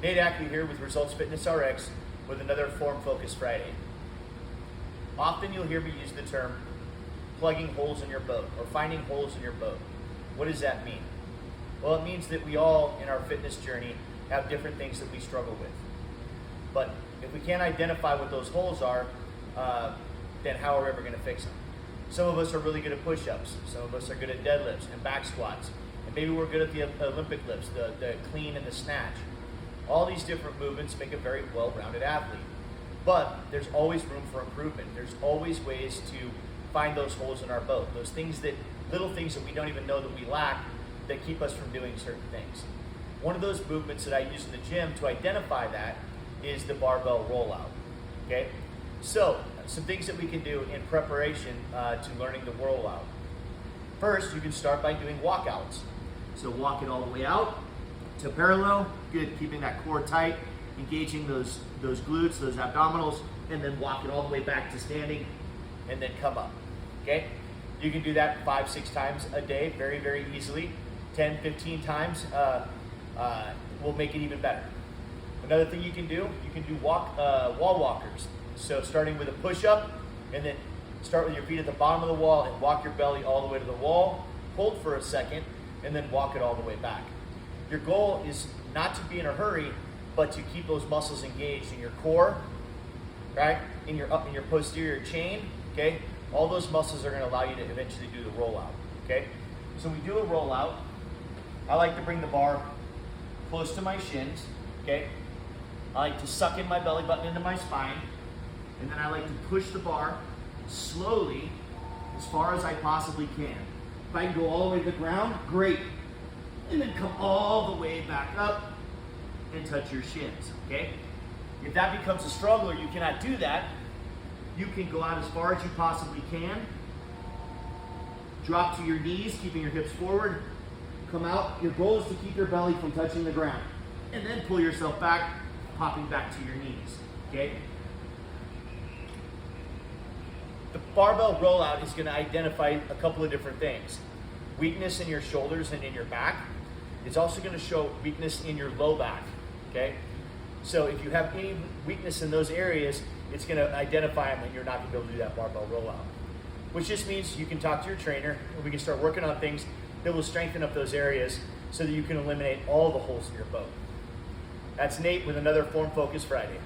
Nate Ackley here with Results Fitness RX with another Form Focus Friday. Often you'll hear me use the term plugging holes in your boat or finding holes in your boat. What does that mean? Well, it means that we all in our fitness journey have different things that we struggle with. But if we can't identify what those holes are, then how are we ever going to fix them? Some of us are really good at push-ups. Some of us are good at deadlifts and back squats. And maybe we're good at the Olympic lifts, the clean and the snatch. All these different movements make a very well-rounded athlete. But there's always room for improvement. There's always ways to find those holes in our boat, those things little things that we don't even know that we lack that keep us from doing certain things. One of those movements that I use in the gym to identify that is the barbell rollout, okay? So, some things that we can do in preparation to learning the rollout. First, you can start by doing walkouts. So walk it all the way out to parallel, good, keeping that core tight, engaging those glutes, those abdominals, and then walk it all the way back to standing, and then come up, okay? You can do that 5-6 times a day, very, very easily. 10-15 times will make it even better. Another thing you can do wall walkers. So starting with a push-up, and then start with your feet at the bottom of the wall and walk your belly all the way to the wall, hold for a second, and then walk it all the way back. Your goal is not to be in a hurry, but to keep those muscles engaged in your core, right? In your posterior chain, okay? All those muscles are gonna allow you to eventually do the rollout, okay? So we do a rollout. I like to bring the bar close to my shins, okay? I like to suck in my belly button into my spine, and then I like to push the bar slowly as far as I possibly can. If I can go all the way to the ground, great. And then come all the way back up and touch your shins, okay? If that becomes a struggle or you cannot do that, you can go out as far as you possibly can. Drop to your knees, keeping your hips forward. Come out. Your goal is to keep your belly from touching the ground. And then pull yourself back, popping back to your knees, okay? The barbell rollout is going to identify a couple of different things. Weakness in your shoulders and in your back. It's also going to show weakness in your low back, okay? So if you have any weakness in those areas, it's going to identify them and you're not going to be able to do that barbell rollout. Which just means you can talk to your trainer and we can start working on things that will strengthen up those areas so that you can eliminate all the holes in your boat. That's Nate with another Form Focus Friday.